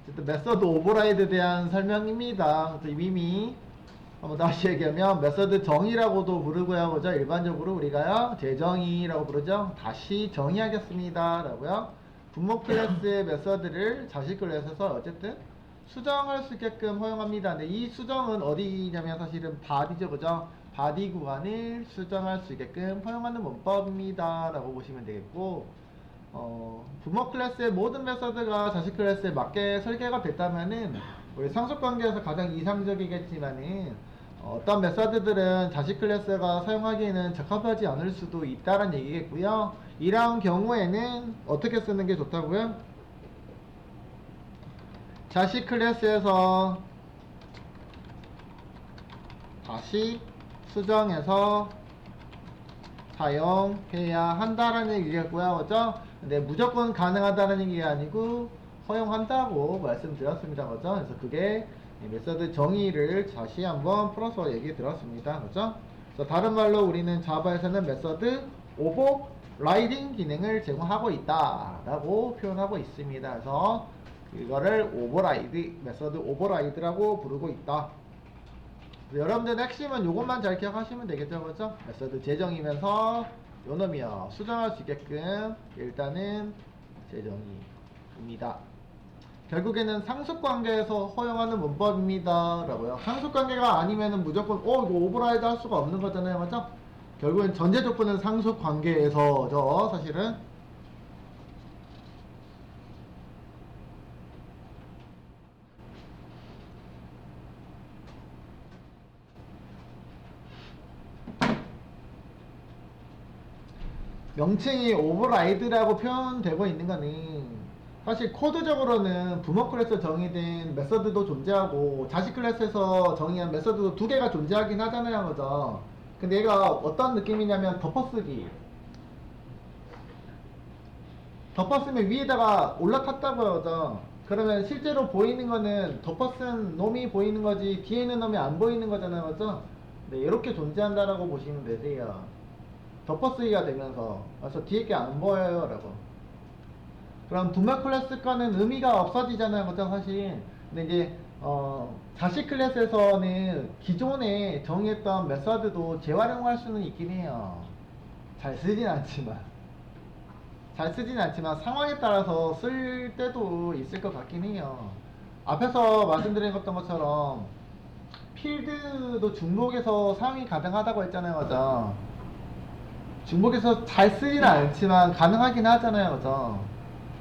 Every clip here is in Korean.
어쨌든 메서드 오버라이드에 대한 설명입니다. 그래서 이미 한번 다시 얘기하면 메서드 정의라고도 부르고요. 그죠? 일반적으로 우리가요. 재정의라고 부르죠. 다시 정의하겠습니다. 라고요. 분모 클래스의 메서드를 자식 클래스에서 어쨌든 수정할 수 있게끔 허용합니다. 근데 이 수정은 어디냐면 사실은 바디죠. 그죠? 바디 구간을 수정할 수 있게끔 허용하는 문법입니다. 라고 보시면 되겠고, 부모 클래스의 모든 메서드가 자식 클래스에 맞게 설계가 됐다면은 우리 상속관계에서 가장 이상적이겠지만은 어떤 메서드들은 자식 클래스가 사용하기에는 적합하지 않을 수도 있다는 얘기겠고요. 이러한 경우에는 어떻게 쓰는 게 좋다고요? 자식 클래스에서 다시 수정해서 사용해야 한다는 얘기겠고요. 그죠? 근데 무조건 가능하다는 얘기가 아니고 허용한다고 말씀드렸습니다. 그죠? 그래서 그게 메서드 정의를 다시 한번 풀어서 얘기 들었습니다. 그죠? 그래서 다른 말로 우리는 자바에서는 메서드 오버라이딩 기능을 제공하고 있다 라고 표현하고 있습니다. 그래서 이거를 오버라이드, 메서드 오버라이드라고 부르고 있다. 여러분들 핵심은 요것만 잘 기억하시면 되겠죠. 그렇죠? 메서드 재정이면서 요놈이요 수정할 수 있게끔 일단은 재정의입니다. 결국에는 상속관계에서 허용하는 문법입니다 라고요. 상속관계가 아니면은 무조건 이거 오버라이드 할 수가 없는 거잖아요. 맞죠? 결국엔 전제 조건은 상속관계에서죠. 사실은 명칭이 오버라이드라고 표현되고 있는 거는 사실 코드적으로는 부모 클래스 정의된 메서드도 존재하고 자식 클래스에서 정의한 메서드도 두 개가 존재하긴 하잖아요. 그죠? 근데 얘가 어떤 느낌이냐면 덮어쓰기. 덮어쓰면 위에다가 올라탔다고요. 그죠? 그러면 실제로 보이는 거는 덮어쓴 놈이 보이는 거지 뒤에 있는 놈이 안 보이는 거잖아요. 그죠? 네, 이렇게 존재한다라고 보시면 되세요. 덮어쓰기가 되면서 그래서 뒤에 게 안 보여요 라고. 그럼 부모 클래스 거는 의미가 없어지잖아요. 그죠 사실. 근데 이제 자식 클래스에서는 기존에 정의했던 메서드도 재활용할 수는 있긴 해요. 잘 쓰진 않지만 상황에 따라서 쓸 때도 있을 것 같긴 해요. 앞에서 말씀드린 것처럼 필드도 중복해서 사용이 가능하다고 했잖아요. 그죠? 중복해서 잘 쓰지는 않지만 가능하긴 하잖아요. 그죠?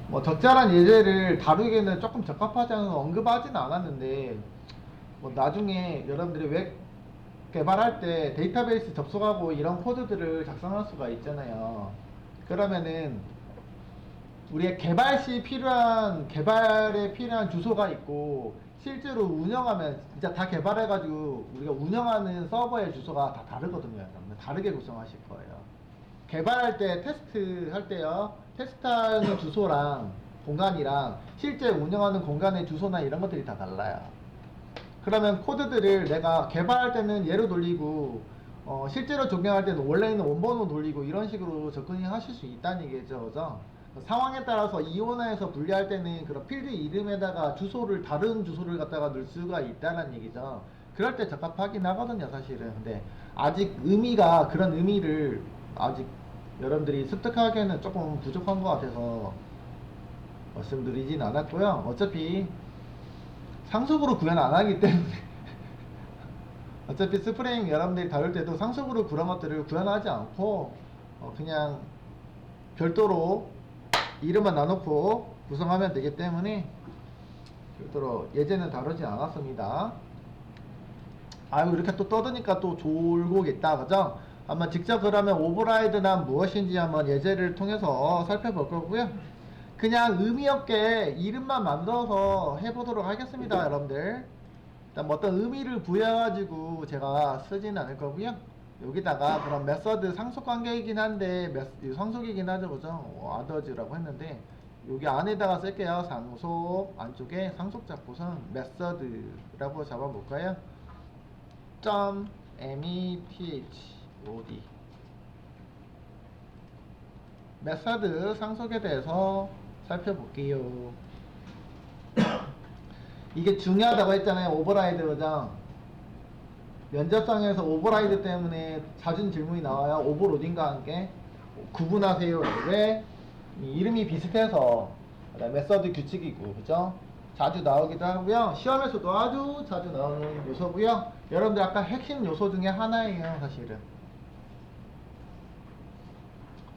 뭐 적절한 예제를 다루기에는 조금 적합하지 않아서 언급하지는 않았는데 뭐 나중에 여러분들이 웹 개발할 때 데이터베이스 접속하고 이런 코드들을 작성할 수가 있잖아요. 그러면은 우리의 개발 시 필요한 개발에 필요한 주소가 있고 실제로 운영하면 진짜 다 개발해가지고 우리가 운영하는 서버의 주소가 다 다르거든요. 여러분. 다르게 구성하실 거예요. 개발할 때 테스트 할 때요. 테스트하는 주소랑 공간이랑 실제 운영하는 공간의 주소나 이런 것들이 다 달라요. 그러면 코드들을 내가 개발할 때는 얘로 돌리고 실제로 적용할 때는 원래 있는 원본으로 돌리고 이런 식으로 접근이 하실 수 있다는 얘기죠. 그죠? 상황에 따라서 이온화해서 분리할 때는 그런 필드 이름에다가 주소를 다른 주소를 갖다가 넣을 수가 있다는 얘기죠. 그럴 때 적합하긴 하거든요, 사실은. 근데 아직 의미가 그런 의미를 아직 여러분들이 습득하기에는 조금 부족한 것 같아서 말씀드리진 않았고요. 어차피 상속으로 구현 안 하기 때문에 어차피 스프링 여러분들이 다룰 때도 상속으로 그런 것들을 구현하지 않고 그냥 별도로 이름만 나놓고 구성하면 되기 때문에 별도로 예제는 다루지 않았습니다. 아유 이렇게 또 떠드니까 또 졸고겠다 그죠? 한번 직접 그러면 오버라이드란 무엇인지 한번 예제를 통해서 살펴볼 거고요. 그냥 의미 없게 이름만 만들어서 해보도록 하겠습니다 여러분들. 일단 뭐 어떤 의미를 부여해가지고 제가 쓰지는 않을 거고요. 여기다가 그런 메서드 상속관계이긴 한데 상속이긴 하죠 그죠? 아더즈라고 했는데 여기 안에다가 쓸게요. 상속 안쪽에 상속 잡고선 메서드라고 잡아볼까요? .method 메서드 상속에 대해서 살펴볼게요. 이게 중요하다고 했잖아요. 오버라이드 그죠? 면접장에서 오버라이드 때문에 자주 질문이 나와요. 오버로딩과 함께 구분하세요. 왜? 이름이 비슷해서 메서드 규칙이고 그죠? 자주 나오기도 하고요. 시험에서도 아주 자주 나오는 요소고요. 여러분들 아까 핵심 요소 중에 하나예요. 사실은.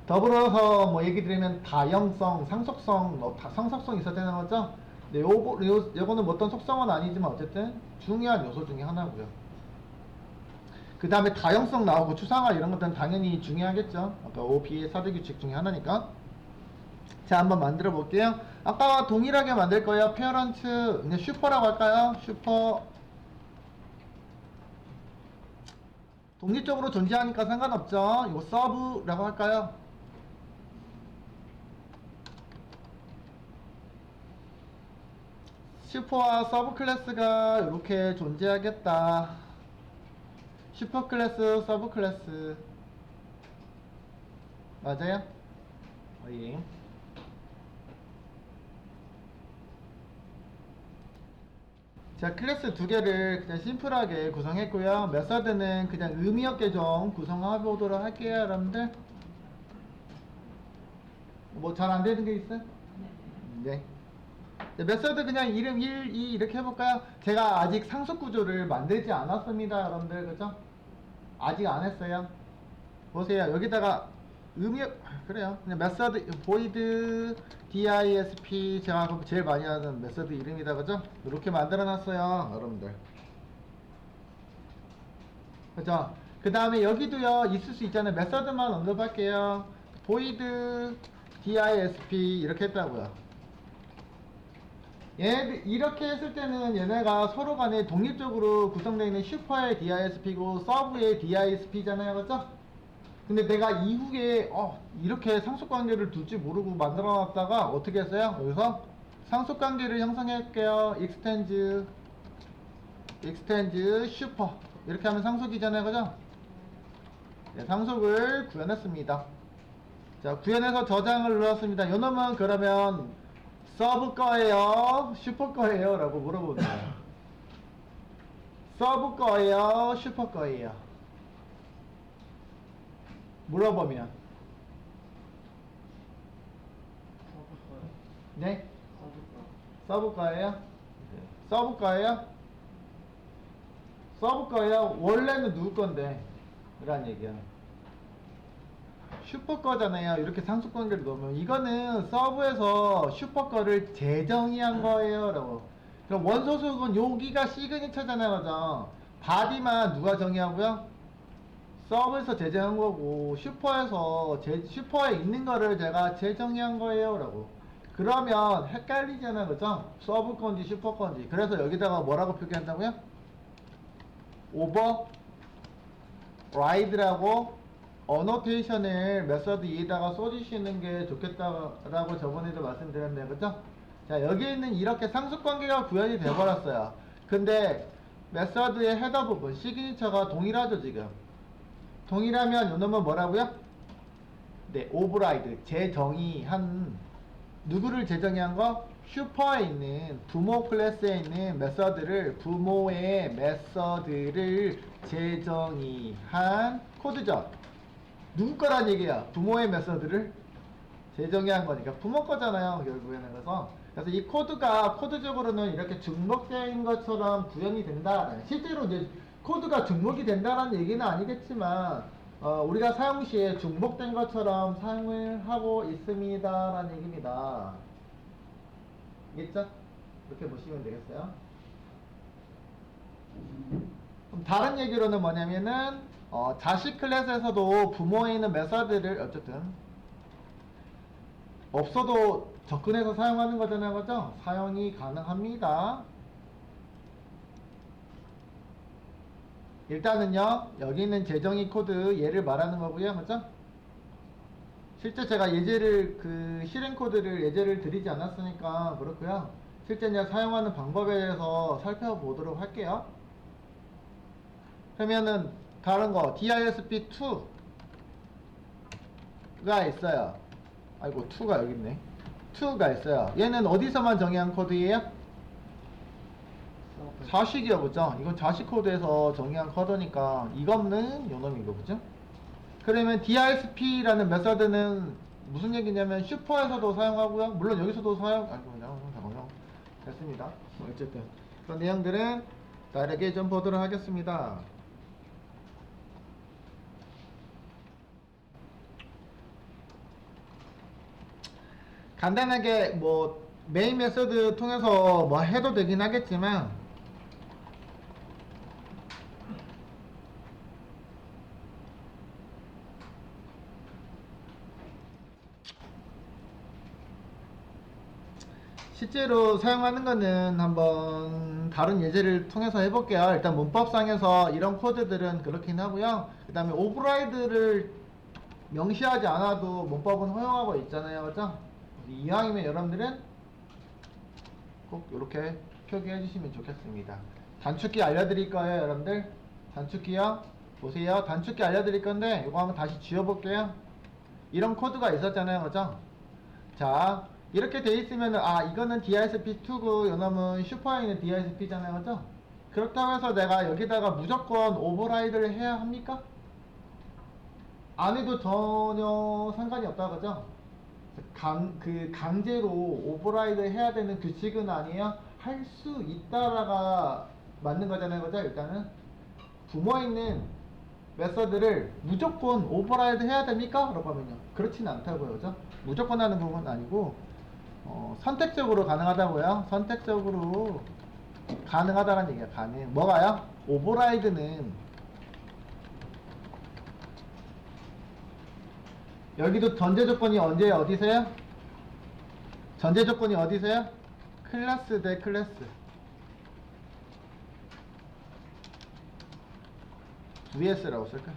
더불어서 뭐 얘기 드리면 다형성, 상속성, 상속성 있어야 되는 거죠? 근데 요거는 뭐 어떤 속성은 아니지만 어쨌든 중요한 요소 중에 하나고요. 그 다음에 다형성 나오고 추상화 이런 것들은 당연히 중요하겠죠. 아까 OP의 4대 규칙 중에 하나니까. 자, 한번 만들어 볼게요. 아까와 동일하게 만들 거예요. 페어런트, 그냥 슈퍼라고 할까요? 슈퍼. 독립적으로 존재하니까 상관없죠. 요 서브라고 할까요? 슈퍼와 서브 클래스가 이렇게 존재하겠다. 슈퍼 클래스, 서브 클래스. 맞아요? 예. 자, 클래스 두 개를 그냥 심플하게 구성했고요. 메서드는 그냥 의미없게 좀 구성해 보도록 할게요, 여러분들. 뭐 잘 안 되는 게 있어요? 네. 메서드 그냥 이름 1, 2 이렇게 해볼까요? 제가 아직 상속 구조를 만들지 않았습니다, 여러분들. 그죠? 아직 안 했어요. 보세요. 여기다가 그래요. 그냥 메서드 void disp 제가 제일 많이 하는 메서드 이름이다, 그죠? 이렇게 만들어 놨어요, 여러분들. 그죠? 그 다음에 여기도요 있을 수 있잖아요. 메서드만 언급할게요. void disp 이렇게 했다고요. 얘 이렇게 했을 때는 얘네가 서로 간에 독립적으로 구성되어 있는 슈퍼의 disp고 서브의 disp잖아요, 그죠? 근데 내가 이후에 이렇게 상속관계를 둘 줄 모르고 만들어 놨다가 어떻게 했어요? 여기서 상속관계를 형성할게요. extend 슈퍼 이렇게 하면 상속이잖아요, 그죠? 네, 상속을 구현했습니다. 자, 구현해서 저장을 눌렀습니다. 요놈은 그러면 서브 거예요, 슈퍼 거예요? 라고 물어보는 거예요. 서브 거예요, 슈퍼 거예요? 물어보면 네? 서브 거예요? 서브 거예요? 서브 거예요? 원래는 누구 건데? 이란 얘기야. 슈퍼 거잖아요. 이렇게 상속관계를 넣으면 이거는 서브에서 슈퍼 거를 재정의한 거예요 라고. 그럼 원소속은 여기가 시그니처잖아요, 그죠? 바디만 누가 정의하고요? 서브에서 재정한 거고 슈퍼에서 슈퍼에 있는 거를 제가 재정의한 거예요 라고. 그러면 헷갈리잖아요, 그죠? 서브 건지 슈퍼 건지. 그래서 여기다가 뭐라고 표기한다고요? 오버 라이드라고 어노테이션을 메서드 2에다가 써주시는 게 좋겠다라고 저번에도 말씀드렸네요, 그죠? 자, 여기 있는 이렇게 상속관계가 구현이 돼버렸어요. 근데 메서드의 헤더 부분 시그니처가 동일하죠, 지금. 동일하면 요놈은 뭐라고요? 네, 오브라이드 재정의한. 누구를 재정의한 거? 슈퍼에 있는 부모 클래스에 있는 메서드를, 부모의 메서드를 재정의한 코드죠. 누구 거란 얘기야? 부모의 메서드를 재정의한 거니까 부모 거잖아요, 결국에는. 그래서 이 코드가 코드적으로는 이렇게 중복된 것처럼 구현이 된다. 실제로 이제 코드가 중복이 된다는 얘기는 아니겠지만 우리가 사용 시에 중복된 것처럼 사용을 하고 있습니다라는 얘기입니다. 알겠죠? 이렇게 보시면 되겠어요. 그럼 다른 얘기로는 뭐냐면은 자식 클래스에서도 부모에 있는 메서드를 어쨌든 없어도 접근해서 사용하는 거잖아요, 그죠? 사용이 가능합니다. 일단은요, 여기 있는 재정의 코드 얘를 말하는 거고요, 그죠? 실제 제가 예제를 실행 코드를 예제를 드리지 않았으니까 그렇고요. 실제 이제 사용하는 방법에 대해서 살펴보도록 할게요. 그러면은 다른 거 DISP2가 있어요. 아이고 2가 여기 있네. 2가 있어요. 얘는 어디서만 정의한 코드예요? 자식이야, 그죠? 이건 자식 코드에서 정의한 커드니까 이거는 요놈이고, 그죠? 그러면 DRSP라는 메서드는 무슨 얘기냐면 슈퍼에서도 사용하고요. 물론 여기서도 잠깐만요. 됐습니다. 어쨌든 그런 내용들은 다르게 좀 보도록 하겠습니다. 간단하게 뭐 메인 메서드 통해서 뭐 해도 되긴 하겠지만 실제로 사용하는 거는 한번 다른 예제를 통해서 해볼게요. 일단 문법상에서 이런 코드들은 그렇긴 하고요. 그 다음에 오버라이드를 명시하지 않아도 문법은 허용하고 있잖아요. 그죠? 이왕이면 여러분들은 꼭 이렇게 표기해 주시면 좋겠습니다. 단축키 알려드릴 거예요, 여러분들. 단축키요. 보세요. 단축키 알려드릴 건데 이거 한번 다시 지워볼게요. 이런 코드가 있었잖아요. 그죠? 자, 이렇게 돼 있으면 이거는 DISP2고 요놈은 슈퍼에 있는 DISP잖아요. 그죠? 그렇다고 해서 내가 여기다가 무조건 오버라이드를 해야 합니까? 안 해도 전혀 상관이 없다. 그죠? 강제로 오버라이드 해야 되는 규칙은 아니에요. 할 수 있다라가 맞는 거잖아요. 그죠? 일단은 부모에 있는 메서드를 무조건 오버라이드 해야 됩니까? 라고 하면요. 그렇진 않다고요. 그죠? 무조건 하는 부분은 아니고 선택적으로 가능하다고요. 선택적으로 가능하다는 얘기야. 가능. 뭐가요? 오버라이드는 여기도 전제 조건이 언제 어디서요? 전제 조건이 어디서요? 클래스 대 클래스. vs라고 쓸까?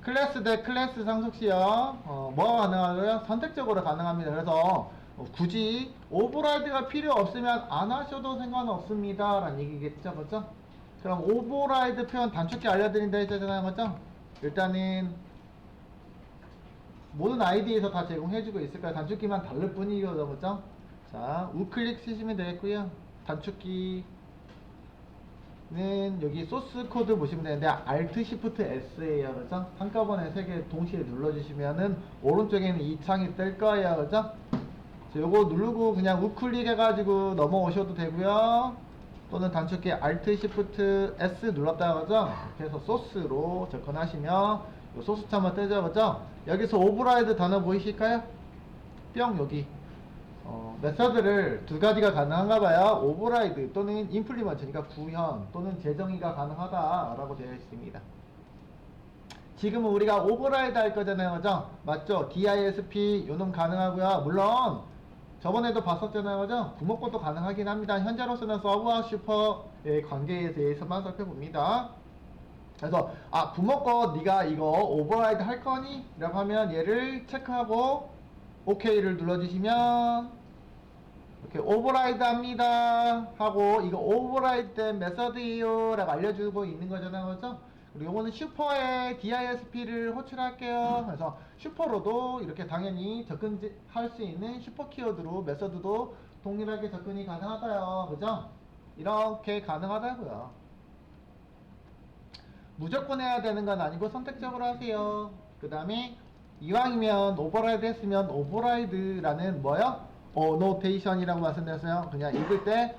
클래스 대 클래스 상속시요. 뭐가 가능하고요? 선택적으로 가능합니다. 그래서 굳이 오버라이드가 필요 없으면 안 하셔도 상관없습니다 라는 얘기겠죠. 그죠? 그럼 오버라이드 표현 단축키 알려드린다 했잖아요. 그죠? 일단은 모든 아이디에서 다 제공해주고 있을까요? 단축키만 다를 뿐이거든요. 그죠? 자, 우클릭 쓰시면 되겠고요. 단축키 는 여기 소스 코드 보시면 되는데 Alt Shift S예요. 그죠? 한꺼번에 3개 동시에 눌러주시면은 오른쪽에는 이 창이 뜰 거예요. 그죠? 요거 누르고 그냥 우클릭 해가지고 넘어오셔도 되고요. 또는 단축키 Alt Shift S 눌렀다가 그죠? 이렇게 해서 소스로 접근하시면 요 소스 창만 뜨죠. 그죠? 여기서 오버라이드 단어 보이실까요? 뿅 여기 메서드를 두 가지가 가능한가 봐요. 오버라이드 또는 임플리먼트니까 구현 또는 재정의가 가능하다라고 되어 있습니다. 지금은 우리가 오버라이드 할 거잖아요. 그죠? 맞죠? DISP 요놈 가능하고요. 물론 저번에도 봤었잖아요. 그죠? 부모 것도 가능하긴 합니다. 현재로서는 서브와 슈퍼의 관계에 대해서만 살펴봅니다. 그래서 부모 거 네가 이거 오버라이드 할 거니? 라고 하면 얘를 체크하고 OK를 눌러주시면 이렇게 오버라이드 합니다 하고 이거 오버라이드 된 메서드예요 라고 알려주고 있는 거잖아요. 그렇죠? 그리고 요거는 슈퍼에 DISP를 호출할게요. 그래서 슈퍼로도 이렇게 당연히 접근할 수 있는 슈퍼 키워드로 메서드도 동일하게 접근이 가능하다요. 그죠? 이렇게 가능하다고요. 무조건 해야 되는 건 아니고 선택적으로 하세요. 그 다음에 이왕이면 오버라이드 했으면 오버라이드라는 뭐요? 어노테이션이라고 말씀드렸어요. 그냥 읽을 때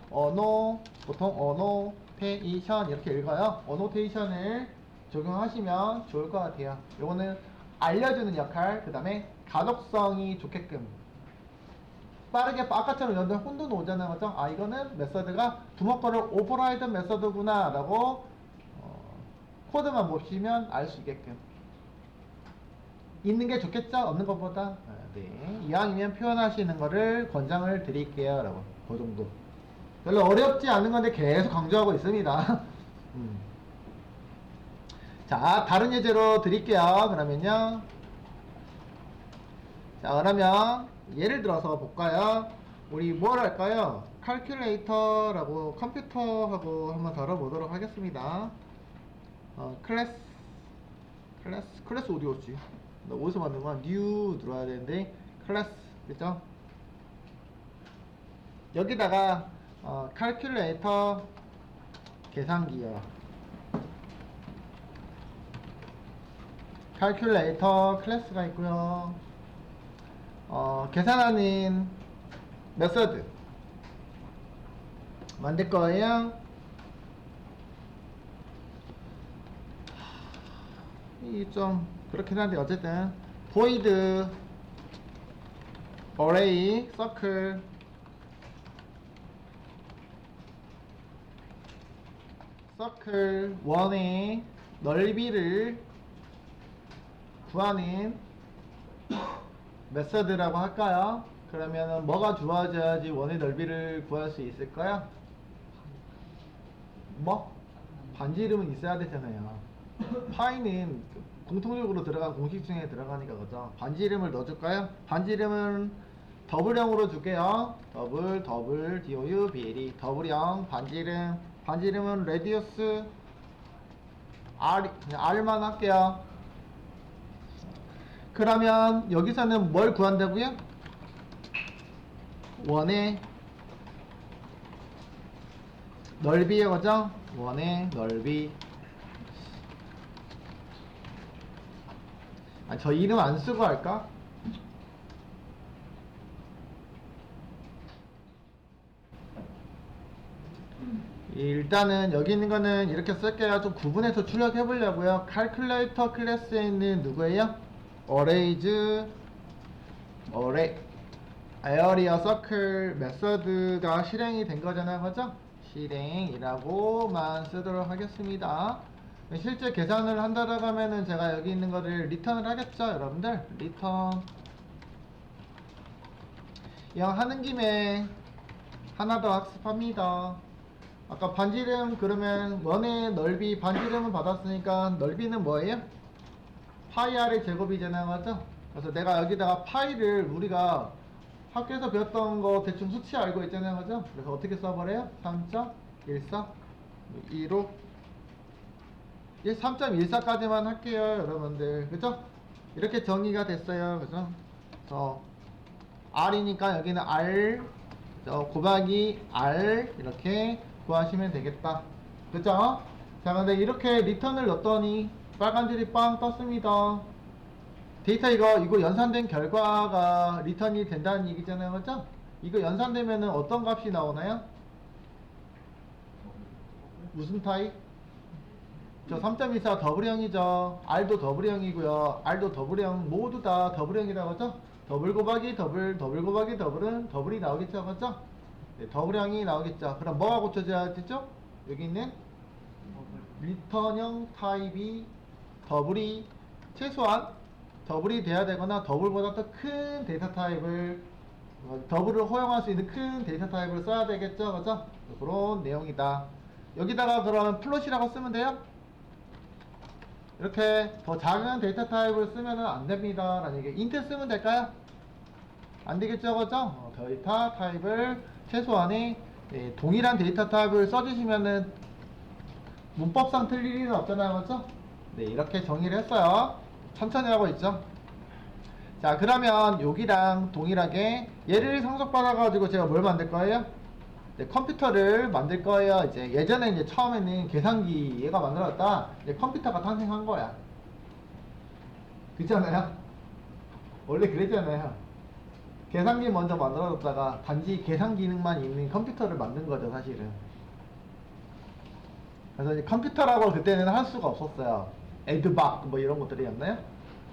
보통 어노테이션 이렇게 읽어요. 어노테이션을 적용하시면 좋을 것 같아요. 요거는 알려주는 역할, 그 다음에 가독성이 좋게끔 빠르게 아까처럼 연대 혼돈 오잖아요. 그죠? 이거는 메서드가 부모 거를 오버라이드 메서드구나 라고 코드만 보시면 알 수 있게끔 있는 게 좋겠죠? 없는 것보다. 네. 이왕이면 표현하시는 거를 권장을 드릴게요. 라고. 그 정도. 별로 어렵지 않은 건데 계속 강조하고 있습니다. 자, 다른 예제로 드릴게요. 그러면요. 자, 그러면 예를 들어서 볼까요? 우리 뭘 할까요? 칼큘레이터라고 컴퓨터하고 한번 다뤄보도록 하겠습니다. 클래스 어디였지? 나 어디서 만든 거야? 뉴 들어와야 되는데 클래스 그죠? 여기다가 calculator 계산기요. calculator 클래스가 있고요. 계산하는 메서드 만들 거예요. 이 좀 그렇긴 한데 어쨌든 void array circle 서클 1의 넓이를 구하는 메서드라고 할까요? 그러면은 뭐가 주어져야지 원의 넓이를 구할 수 있을까요? 뭐? 반지 이름은 있어야 되잖아요. 파이는 공통적으로 들어간 공식 중에 들어가니까 그죠? 반지 이름을 넣어줄까요? 반지 이름은 더블형으로 줄게요. 더블 DOU BLE 더블형 반지 이름은 레디우스 R 그냥 R만 할게요. 그러면 여기서는 뭘 구한다고요? 원의 넓이에요, 그죠? 원의 넓이. 저 이름 안 쓰고 할까? 일단은 여기 있는 거는 이렇게 쓸게요. 좀 구분해서 출력해 보려고요. calculator 클래스에 있는 누구예요? arrays array area circle 메서드가 실행이 된 거잖아요, 그죠? 실행이라고만 쓰도록 하겠습니다. 실제 계산을 한다라고 하면은 제가 여기 있는 거를 리턴을 하겠죠, 여러분들? 리턴 영 하는 김에 하나 더 학습합니다. 아까 반지름 그러면 원의 넓이 반지름은 받았으니까 넓이는 뭐예요? 파이 r의 제곱이잖아요, 맞죠? 그래서 내가 여기다가 파이를 우리가 학교에서 배웠던 거 대충 수치 알고 있잖아요, 그죠? 그래서 어떻게 써버려요? 3.14 2로 3.14까지만 할게요, 여러분들. 그죠? 이렇게 정의가 됐어요, 그죠? R이니까 여기는 R 곱하기 R 이렇게 구하시면 되겠다. 그죠? 자, 근데 이렇게 리턴을 넣었더니 빨간 줄이 빵 떴습니다. 데이터 이거 연산된 결과가 리턴이 된다는 얘기잖아요, 그죠? 이거 연산되면은 어떤 값이 나오나요? 무슨 타입? 저 3.14 더블형이죠. R도 더블형이고요. R도 더블형 모두 다 더블형이라고 하죠. 더블 곱하기 더블 곱하기 더블은 더블이 나오겠죠, 그죠? 네, 더블형이 나오겠죠. 그럼 뭐가 고쳐져야 되죠? 여기 있는 리턴형 타입이 더블이 최소한 더블이 돼야 되거나 더블보다 더 큰 데이터 타입을 더블을 허용할 수 있는 큰 데이터 타입을 써야 되겠죠, 그죠? 그런 내용이다. 여기다가 그러면 플롯이라고 쓰면 돼요? 이렇게 더 작은 데이터 타입을 쓰면은 안 됩니다 라는 얘기. 인트 쓰면 될까요? 안 되겠죠, 그죠? 데이터 타입을 최소한의 동일한 데이터 타입을 써주시면은 문법상 틀릴 일은 없잖아요, 그죠? 네, 이렇게 정의를 했어요. 천천히 하고 있죠. 자, 그러면 여기랑 동일하게 얘를 상속받아가지고 제가 뭘 만들 거예요? 네, 컴퓨터를 만들 거예요. 이제 예전에 이제 처음에는 계산기 얘가 만들었다. 이제 컴퓨터가 탄생한 거야. 그렇잖아요? 원래 그랬잖아요. 계산기 먼저 만들어졌다가 단지 계산 기능만 있는 컴퓨터를 만든 거죠, 사실은. 그래서 이제 컴퓨터라고 그때는 할 수가 없었어요. 에드박 뭐 이런 것들이었나요?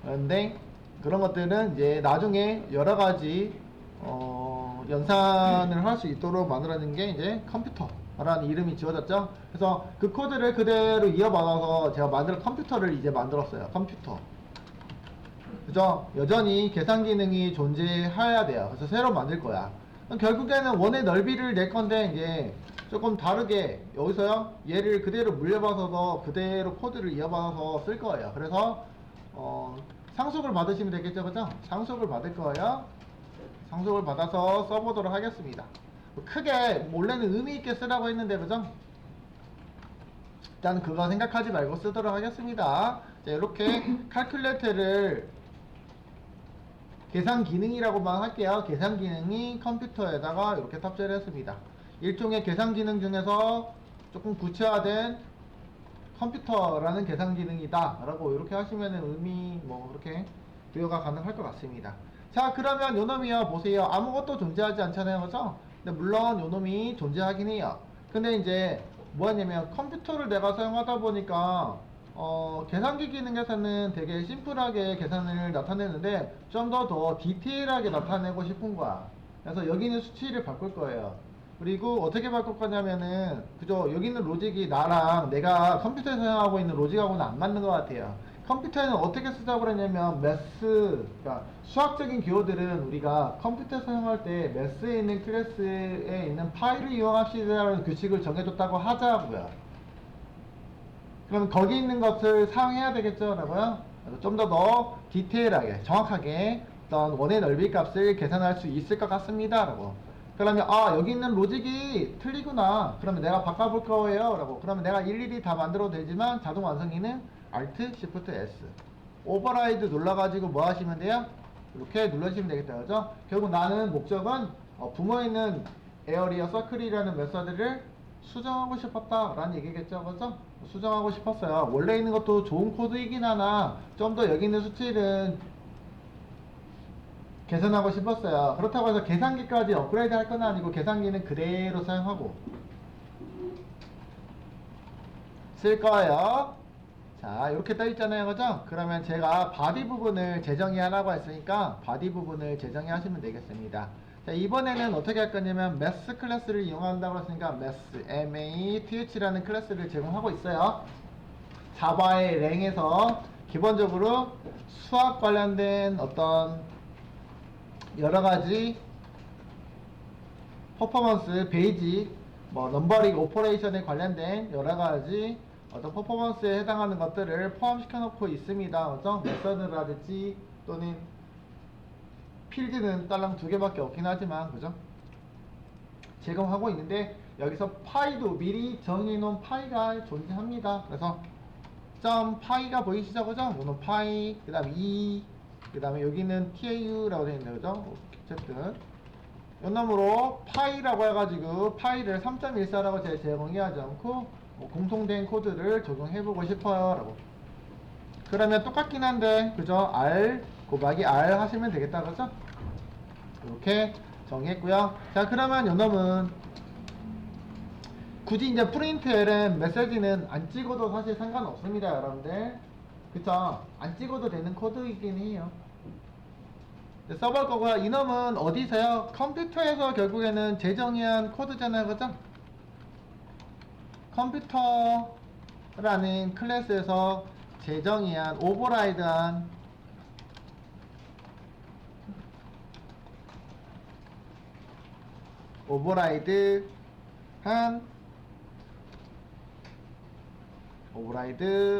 그런데 그런 것들은 이제 나중에 여러 가지 연산을 할 수 있도록 만들어진 게 이제 컴퓨터라는 이름이 지어졌죠. 그래서 그 코드를 그대로 이어받아서 제가 만든 컴퓨터를 이제 만들었어요. 컴퓨터. 그죠? 여전히 계산 기능이 존재해야 돼요. 그래서 새로 만들 거야. 결국에는 원의 넓이를 낼 건데 이제 조금 다르게 여기서요 얘를 그대로 물려받아서 그대로 코드를 이어받아서 쓸 거예요. 그래서 상속을 받으시면 되겠죠, 그죠? 상속을 받을 거예요. 상속을 받아서 써보도록 하겠습니다. 크게 원래는 의미 있게 쓰라고 했는데, 그죠? 일단 그거 생각하지 말고 쓰도록 하겠습니다. 자, 이렇게 칼큘레이터를 계산 기능이라고만 할게요. 계산 기능이 컴퓨터에다가 이렇게 탑재를 했습니다. 일종의 계산 기능 중에서 조금 구체화된 컴퓨터라는 계산 기능이다 라고 이렇게 하시면 의미 뭐 그렇게 부여가 가능할 것 같습니다. 자, 그러면 요놈이요 보세요. 아무것도 존재하지 않잖아요, 그죠? 근데 물론 요놈이 존재하긴 해요. 근데 이제 뭐냐면 컴퓨터를 내가 사용하다 보니까 계산기 기능에서는 되게 심플하게 계산을 나타내는데 좀 더 디테일하게 나타내고 싶은 거야. 그래서 여기 있는 수치를 바꿀 거예요. 그리고 어떻게 바꿀 거냐면은 그죠, 여기 있는 로직이 나랑 내가 컴퓨터에서 사용하고 있는 로직하고는 안 맞는 것 같아요. 컴퓨터에는 어떻게 쓰자고 그랬냐면 매스, 그러니까 수학적인 기호들은 우리가 컴퓨터 사용할 때 매스에 있는 클래스에 있는 파일을 이용합시다라는 규칙을 정해줬다고 하자고요. 그럼 거기 있는 것을 사용해야 되겠죠 라고요. 좀 더 디테일하게 정확하게 어떤 원의 넓이 값을 계산할 수 있을 것 같습니다 라고. 그러면 여기 있는 로직이 틀리구나, 그러면 내가 바꿔볼 거예요 라고. 그러면 내가 일일이 다 만들어도 되지만 자동 완성기는 Alt Shift S 오버라이드 눌러가지고 뭐 하시면 돼요? 이렇게 눌러주시면 되겠다, 그죠? 결국 나는 목적은 부모에 있는 에어리어 서클이라는 메서드를 수정하고 싶었다 라는 얘기겠죠, 그죠? 수정하고 싶었어요. 원래 있는 것도 좋은 코드이긴 하나 좀 더 여기 있는 수치를 계산하고 싶었어요. 그렇다고 해서 계산기까지 업그레이드 할 건 아니고 계산기는 그대로 사용하고 쓸 거예요. 자, 이렇게 떠 있잖아요, 그죠? 그러면 제가 바디 부분을 재정의 하라고 했으니까 바디 부분을 재정의 하시면 되겠습니다. 자, 이번에는 어떻게 할 거냐면 math 클래스를 이용한다고 했으니까 math, math라는 클래스를 제공하고 있어요. 자바의 랭에서 기본적으로 수학 관련된 어떤 여러가지 퍼포먼스, 베이직, 뭐 넘버링 오퍼레이션에 관련된 여러가지 어떤 퍼포먼스에 해당하는 것들을 포함시켜 놓고 있습니다. 그죠? 메서드라든지 또는 필드는 딸랑 2개밖에 없긴 하지만, 그죠? 제공하고 있는데 여기서 파이도 미리 정해놓은 파이가 존재합니다. 그래서 점 파이가 보이시죠, 그죠? 물론 파이, 그 다음에 2, 그 다음에 여기는 TAU라고 되어 있네요, 그죠? 어쨌든 요놈으로 파이라고 해가지고 파이를 3.14라고 제공하지 않고 뭐 공통된 코드를 적용해보고 싶어요 라고. 그러면 똑같긴 한데 그죠? R 곱하기 R 하시면 되겠다, 그죠? 이렇게 정했고요. 자, 그러면 요놈은 굳이 이제 프린트 ln 메시지는 안 찍어도 사실 상관없습니다, 여러분들. 그쵸? 안 찍어도 되는 코드이긴 해요. 써볼 거고요. 이놈은 어디서요? 컴퓨터에서 결국에는 재정의한 코드잖아요, 그죠? 컴퓨터라는 클래스에서 재정의한 오버라이드한 오버라이드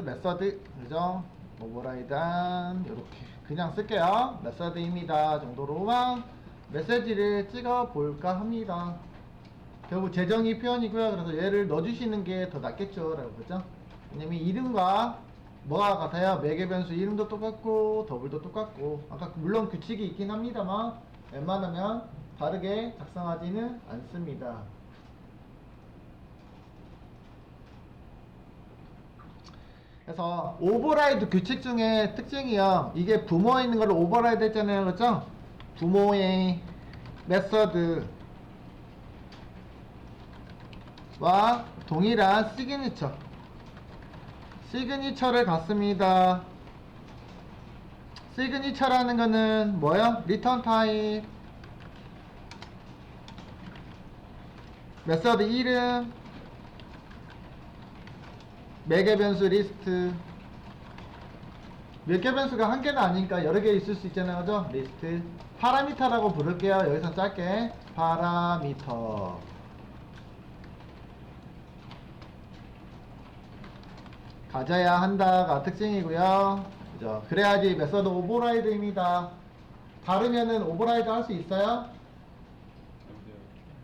메서드, 그죠? 오버라이드한 이렇게 그냥 쓸게요. 메서드입니다 정도로만 메시지를 찍어 볼까 합니다. 결국 재정의 표현이고요. 그래서 얘를 넣어주시는 게 더 낫겠죠 라고, 그죠? 왜냐면 이름과 뭐가 같아요? 매개 변수 이름도 똑같고 더블도 똑같고, 아까 물론 규칙이 있긴 합니다만 웬만하면 다르게 작성하지는 않습니다. 그래서 오버라이드 규칙 중에 특징이요, 이게 부모에 있는 걸 오버라이드 했잖아요, 그죠? 부모의 메서드와 동일한 시그니처를 갖습니다. 시그니처라는 거는 뭐요? 리턴 타입, 메서드 이름, 매개 변수 리스트. 몇 개 변수가 한 개는 아니니까 여러 개 있을 수 있잖아요, 그죠? 리스트. 파라미터라고 부를게요. 여기서 짧게 파라미터. 가져야 한다가 특징이고요, 그죠? 그래야지 메서드 오버라이드입니다. 다르면은 오버라이드 할 수 있어요?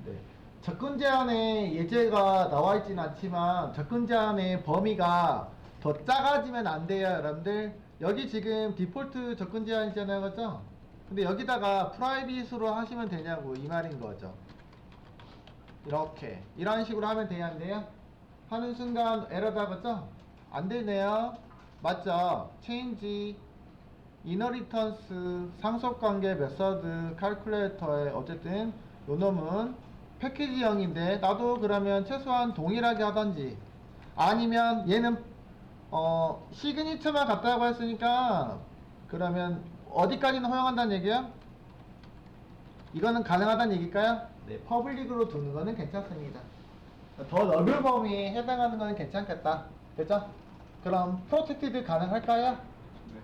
네. 접근 제한에 예제가 나와 있진 않지만 접근 제한의 범위가 더 작아지면 안 돼요, 여러분들. 여기 지금 디폴트 접근 제한이잖아요, 그죠? 근데 여기다가 프라이빗으로 하시면 되냐고 이 말인 거죠. 이렇게 이런 식으로 하면 되냐 안 돼요? 하는 순간 에러다 그죠? 안 되네요. 맞죠? change 이너리턴스 상속관계 메서드 칼큘레이터에 어쨌든 요 놈은 패키지형인데 나도 그러면 최소한 동일하게 하던지 아니면 얘는 시그니처만 같다고 했으니까 그러면 어디까지는 허용한다는 얘기야? 이거는 가능하다는 얘기일까요? 네, 퍼블릭으로 두는 거는 괜찮습니다. 더 넓은 범위에 해당하는 거는 괜찮겠다. 그죠? 그럼 프로텍티드 가능할까요? 네.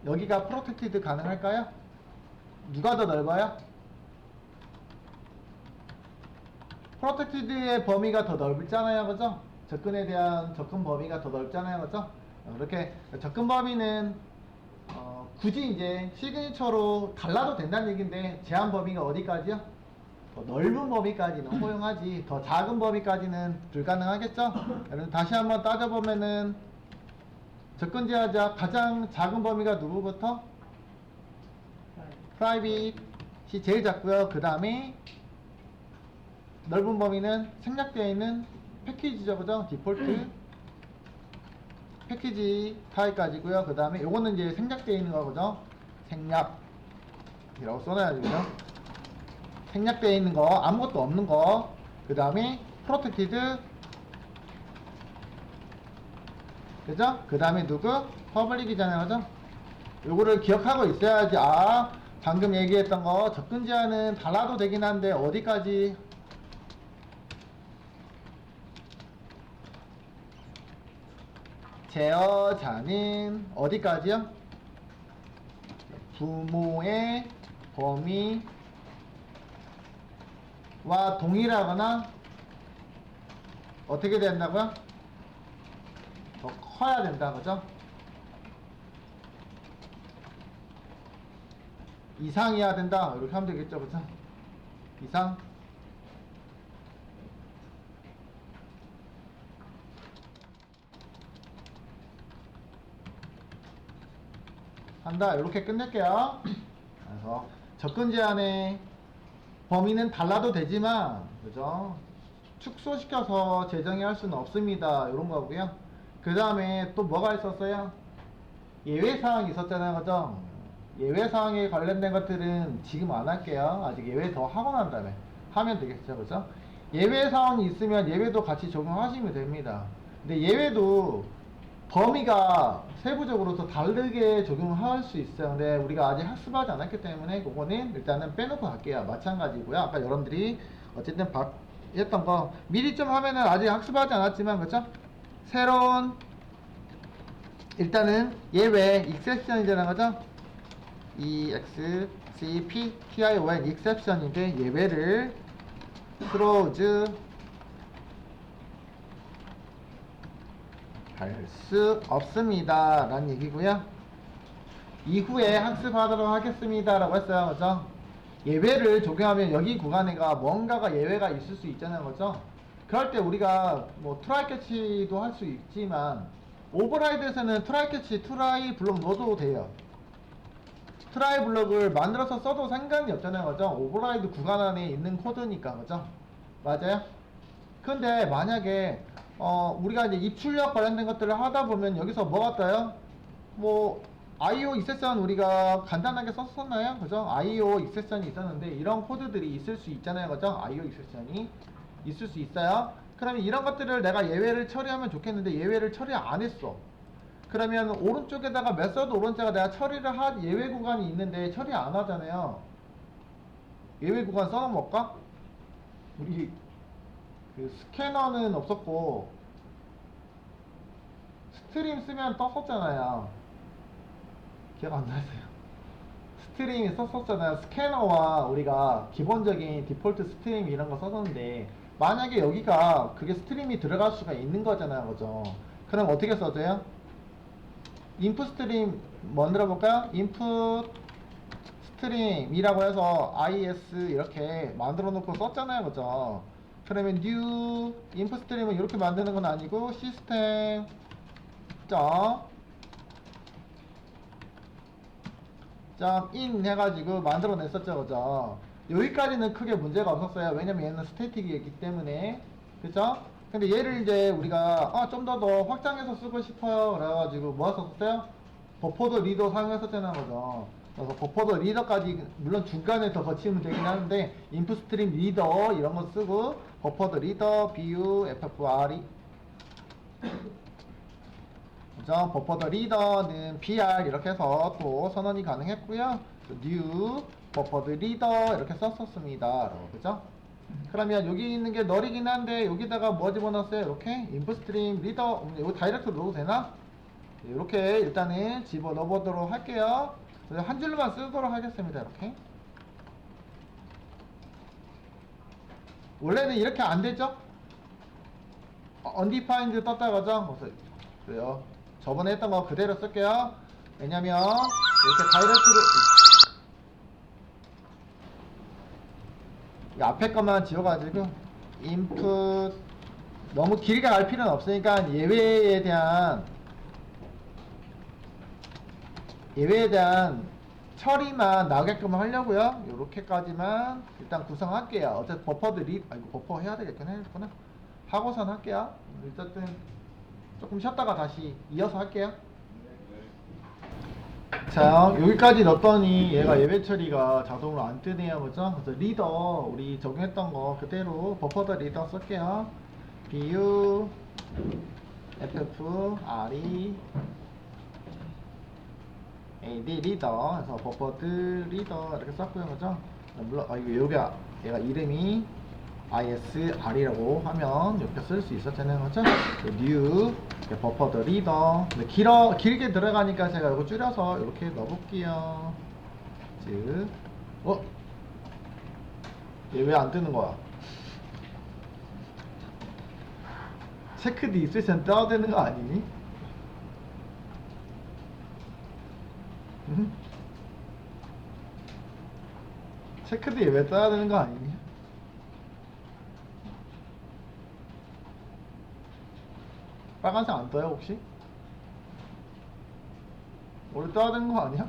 여기가 프로텍티드 가능할까요? 누가 더 넓어요? 프로텍티드의 범위가 더 넓잖아요, 그죠? 접근에 대한 접근 범위가 더 넓잖아요, 그죠? 그렇게 접근 범위는 굳이 이제 시그니처로 달라도 된다는 얘기인데 제한 범위가 어디까지요? 더 넓은 범위까지는 허용하지 더 작은 범위까지는 불가능하겠죠? 여러분 다시 한번 따져보면은 접근 제한자 가장 작은 범위가 누구부터? 프라이빗이 제일 작고요. 그 다음에 넓은 범위는 생략되어 있는 패키지죠, 그죠? 디폴트 패키지 타입까지고요. 그 다음에 요거는 이제 생략되어 있는 거죠. 생략이라고 써놔야죠, 그죠? 생략되어 있는 거, 아무것도 없는 거. 그 다음에 프로텍티드, 그죠? 그 다음에 누구? 퍼블릭이잖아요, 그죠? 요거를 기억하고 있어야지. 아, 방금 얘기했던 거 접근 제한은 달라도 되긴 한데 어디까지? 제어자는 어디까지요? 부모의 범위와 동일하거나 어떻게 된다고요? 더 커야 된다, 그죠? 이상이어야 된다, 이렇게 하면 되겠죠, 그죠? 이상. 한다, 이렇게 끝낼게요. 그래서 접근 제한의 범위는 달라도 되지만, 그죠? 축소시켜서 재정의 할 수는 없습니다. 이런 거고요. 그 다음에 또 뭐가 있었어요? 예외사항이 있었잖아요, 그죠? 예외사항에 관련된 것들은 지금 안 할게요. 아직 예외 더 하고 난 다음에 하면 되겠죠, 그죠? 예외사항이 있으면 예외도 같이 적용하시면 됩니다. 근데 예외도 범위가 세부적으로 더 다르게 적용할 수 있어요. 근데 우리가 아직 학습하지 않았기 때문에 그거는 일단은 빼놓고 갈게요. 마찬가지고요. 아까 여러분들이 어쨌든 했던 거 미리 좀 하면은 아직 학습하지 않았지만 그쵸? 새로운 일단은 예외 exception이잖아요, 그죠? exception exception인데 예외를 close 할 수 없습니다 라는 얘기고요. 이후에 학습하도록 하겠습니다 라고 했어요, 그죠? 예외를 적용하면 여기 구간에가 뭔가가 예외가 있을 수 있잖아요, 그죠? 그럴 때 우리가 뭐 트라이 캐치도 할 수 있지만 오버라이드에서는 트라이 캐치, 트라이 블록 넣어도 돼요. 트라이 블록을 만들어서 써도 상관이 없잖아요, 그죠? 오버라이드 구간 안에 있는 코드니까, 그죠? 맞아요? 근데 만약에 우리가 이제 입출력 관련된 것들을 하다 보면 여기서 뭐가 떠요? 뭐 IO 익세션 우리가 간단하게 썼었나요? 그죠? IO 익세션이 있었는데 이런 코드들이 있을 수 있잖아요, 그죠? IO 익세션이 있을 수 있어요. 그러면 이런 것들을 내가 예외를 처리하면 좋겠는데 예외를 처리 안 했어. 그러면 오른쪽에다가 메서드 오른쪽에 내가 처리를 한 예외 구간이 있는데 처리 안 하잖아요. 예외 구간 써놓을까? 우리 그 스캐너는 없었고 스트림 쓰면 떴었잖아요. 기억 안 나세요? 스트림이 썼었잖아요. 스캐너와 우리가 기본적인 디폴트 스트림 이런 거 썼었는데 만약에 여기가 그게 스트림이 들어갈 수가 있는 거잖아요, 그죠? 그럼 어떻게 써져요? 인풋 스트림 만들어 볼까요? 인풋 스트림이라고 해서 is 이렇게 만들어 놓고 썼잖아요, 그죠? 그러면 new 인풋 스트림은 이렇게 만드는 건 아니고 시스템 점 인 해가지고 만들어냈었죠, 그죠? 여기까지는 크게 문제가 없었어요. 왜냐면 얘는 스태틱이기 때문에, 그죠? 근데 얘를 이제 우리가 좀 더 확장해서 쓰고 싶어요. 그래가지고 뭐 썼었어요? 버퍼드 리더 사용했었잖아요, 그죠? 그래서 버퍼드 리더까지 물론 중간에 더 거치면 되긴 하는데 인풋 스트림 리더 이런 거 쓰고 버퍼드 리더 bu ffr이 그죠? 버퍼드 리더는 br 이렇게 해서 또 선언이 가능했고요. new 버퍼드 리더 이렇게 썼었습니다. 그죠? 그러면 여기 있는 게 널이긴 한데 여기다가 뭐 집어넣었어요? 이렇게 인풋 스트림 리더 이거 다이렉트 넣어도 되나? 이렇게 일단은 집어넣어 보도록 할게요. 그래서 한 줄로만 쓰도록 하겠습니다. 이렇게 원래는 이렇게 안 되죠? undefined 떴다가죠? 그래요. 저번에 했던 거 그대로 쓸게요. 왜냐면 이렇게 다이렉트로 이 앞에 것만 지워가지고 input 너무 길게 갈 필요는 없으니까 예외에 대한 처리만 나오게끔 하려고요. 요렇게까지만 일단 구성할게요. 어차피 버퍼드 이거 버퍼 해야 되겠구나. 하고선 할게요. 어쨌든 조금 쉬었다가 다시 이어서 할게요. 자, 여기까지 넣었더니 얘가 예외 처리가 자동으로 안 뜨네요. 그죠? 그래서 리더 우리 적용했던 거 그대로 버퍼드 리더 쓸게요. bu ff re AD 리더 그래서 버퍼드 리더 이렇게 썼고요. 그죠? 물론 이거 얘가 이름이 ISR이라고 하면 이렇게 쓸 수 있었잖아요. 그죠? new 버퍼드 리더 근데 길게 들어가니까 제가 이거 줄여서 이렇게 넣어볼게요. 얘 왜 안 뜨는 거야? 체크드 익스텐션 떠야 되는 거 아니니? 체크드 얘 왜 떠야 되는 거 아니니? 빨간색 안 떠요 혹시? 원래 떠야 되는 거 아니야?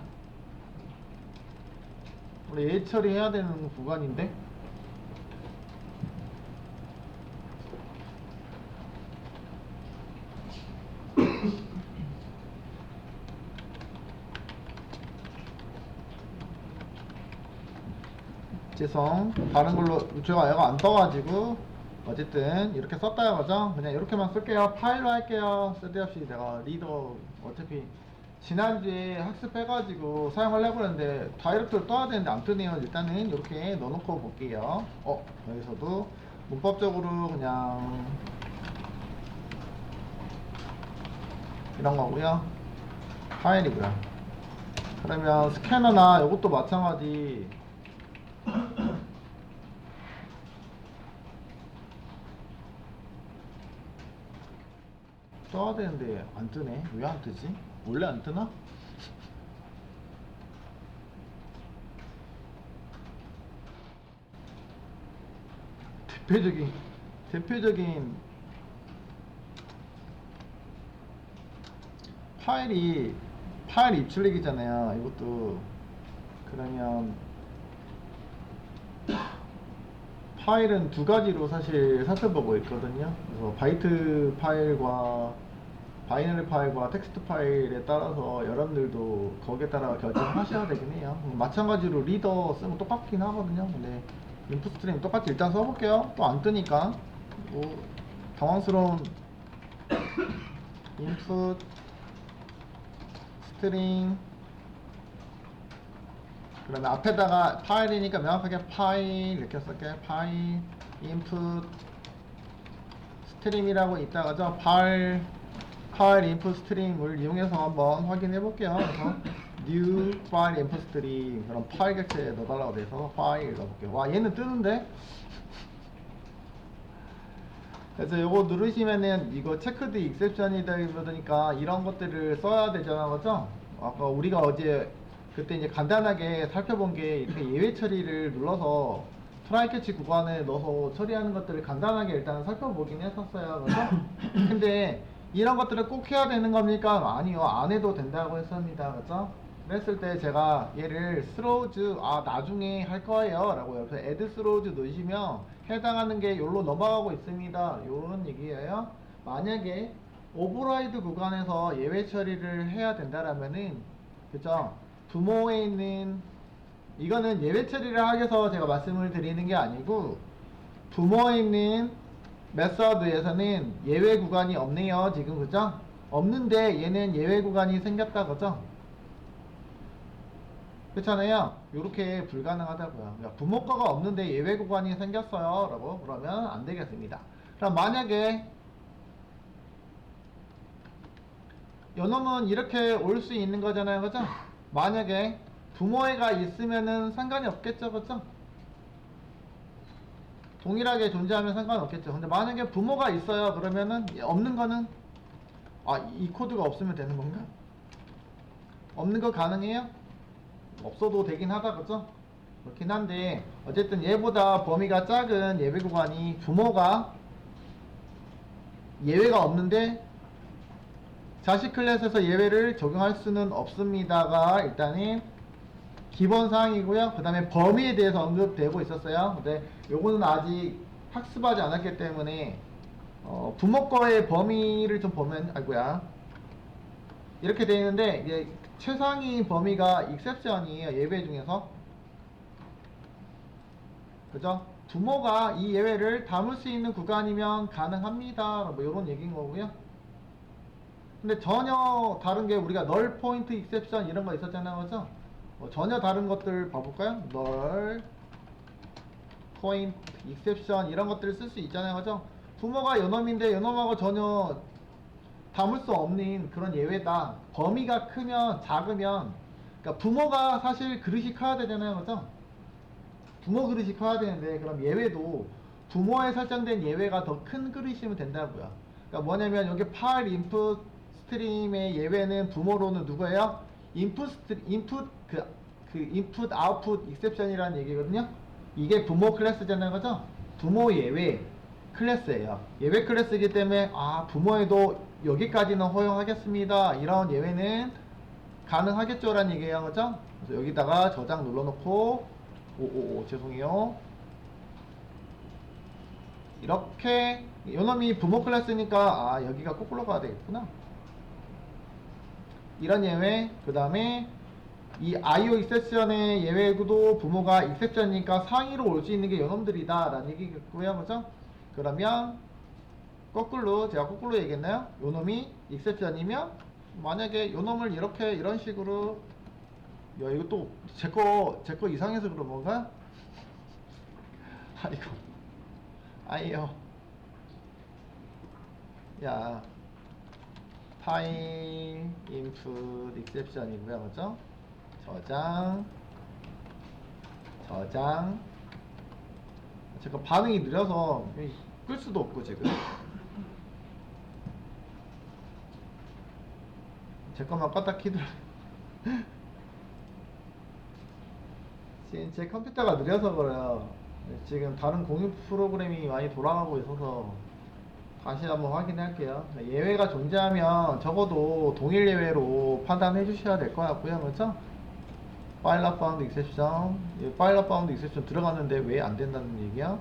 원래 예의 처리해야 되는 구간인데? 죄송 다른 걸로 제가 얘가 안 떠가지고 어쨌든 이렇게 썼다요 그죠? 그냥 이렇게만 쓸게요. 파일로 할게요. 쓸데없이 내가 리더 어차피 지난주에 학습해가지고 사용하려고 했는데 다이렉트로 떠야 되는데 안 뜨네요. 일단은 이렇게 넣어놓고 볼게요. 여기서도 문법적으로 그냥 이런 거고요. 파일이고요. 그러면 스캐너나 이것도 마찬가지 써야 되는데 안 뜨네. 왜 안 뜨지? 원래 안 뜨나? 대표적인 파일 입출력이잖아요. 이것도 그러면 파일은 두 가지로 사실 살펴보고 있거든요. 그래서 바이트 파일과 바이너리 파일과 텍스트 파일에 따라서 여러분들도 거기에 따라 결정하셔야 되긴 해요. 마찬가지로 리더 쓰면 똑같긴 하거든요. 근데 인풋 스트림 똑같이 일단 써볼게요. 또 안 뜨니까 뭐 당황스러운 인풋 스트링 그러면 앞에다가 파일이니까 명확하게 파일 이렇게 쓸게요. 파일 인풋 스트림이라고 있다가죠. 파일 인풋 스트림을 이용해서 한번 확인해 볼게요. 그래서 new 파일 인풋 스트림 그럼 파일 객체에 넣어달라고 돼서 파일 넣어볼게요. 와 얘는 뜨는데? 그래서 요거 누르시면은 이거 체크드 익셉션이다 보니까 이런 것들을 써야 되잖아. 그죠? 아까 우리가 어제 그때 이제 간단하게 살펴본 게 이렇게 예외 처리를 눌러서 트라이 캐치 구간에 넣어서 처리하는 것들을 간단하게 일단 살펴보긴 했었어요. 그죠? 근데 이런 것들을 꼭 해야 되는 겁니까? 아니요. 안 해도 된다고 했습니다. 그죠? 그랬을 때 제가 얘를 스로우즈 나중에 할 거예요 라고 옆에 add 스로우즈 넣으시면 해당하는 게 여기로 넘어가고 있습니다 요런 얘기예요. 만약에 오버라이드 구간에서 예외 처리를 해야 된다라면은 그죠, 부모에 있는 이거는 예외 처리를 하기 위해서 제가 말씀을 드리는 게 아니고 부모에 있는 메서드에서는 예외 구간이 없네요 지금. 그죠? 없는데 얘는 예외 구간이 생겼다 그죠? 그렇잖아요. 요렇게 불가능하다고요. 그러니까 부모 거가 없는데 예외 구간이 생겼어요 라고 그러면 안 되겠습니다. 그럼 만약에 요놈은 이렇게 올 수 있는 거잖아요 그죠? 만약에 부모애가 있으면은 상관이 없겠죠 그죠? 동일하게 존재하면 상관없겠죠. 근데 만약에 부모가 있어요 그러면은 없는 거는 이 코드가 없으면 되는 건가? 없는 거 가능해요? 없어도 되긴 하다 그죠? 그렇긴 한데 어쨌든 얘보다 범위가 작은 예외 구간이 부모가 예외가 없는데 자식 클래스에서 예외를 적용할 수는 없습니다가 일단은 기본 사항이고요. 그 다음에 범위에 대해서 언급되고 있었어요. 근데 요거는 아직 학습하지 않았기 때문에 부모 거의 범위를 좀 보면 이렇게 되어 있는데 이게 최상위 범위가 익셉션이에요. 예외 중에서. 그죠? 부모가 이 예외를 담을 수 있는 구간이면 가능합니다. 뭐 이런 얘기인 거고요. 근데 전혀 다른 게 우리가 널 포인트 익셉션 이런 거 있었잖아요. 그죠? 전혀 다른 것들 봐볼까요? 널 포인트 익셉션 이런 것들을 쓸 수 있잖아요. 그죠? 부모가 요놈인데 요놈하고 전혀 담을 수 없는 그런 예외다. 범위가 크면 작으면 그러니까 부모가 사실 그릇이 커야 되잖아요. 그죠? 부모 그릇이 커야 되는데 그럼 예외도 부모에 설정된 예외가 더 큰 그릇이면 된다고요. 그러니까 뭐냐면 여기 파일 인풋 스트림의 예외는 부모로는 누구예요? 인풋 아웃풋 익셉션이라는 얘기거든요. 이게 부모 클래스잖아요. 그죠? 부모 예외 클래스예요. 예외 클래스이기 때문에 부모에도 여기까지는 허용하겠습니다. 이런 예외는 가능하겠죠 라는 얘기예요. 그죠? 그래서 여기다가 저장 눌러놓고 죄송해요. 이렇게 요놈이 부모 클래스니까 여기가 거꾸로 가야 되겠구나. 이런 예외, 그 다음에 이 IO 익셉션의 예외도 부모가 익셉션이니까 상위로 올 수 있는 게 요놈들이다 라는 얘기겠고요. 그죠? 그러면 거꾸로 제가 거꾸로 얘기했나요? 요놈이 익셉션이면 만약에 요놈을 이렇게 이런 식으로 이거 또 제 거 이상해서 그런 건가? 아이요 야 파일 인풋 익셉션이고요. 그죠? 저장 제가 반응이 느려서 끌 수도 없고 지금 제 것만 껐다 키더라. 지금 제 컴퓨터가 느려서 그래요. 지금 다른 공유 프로그램이 많이 돌아가고 있어서 다시 한번 확인할게요. 예외가 존재하면 적어도 동일 예외로 판단해 주셔야 될 것 같고요. 그렇죠? 파일 낫 바운드 익셉션, 파일 낫 바운드 익셉션 들어갔는데 왜 안 된다는 얘기야?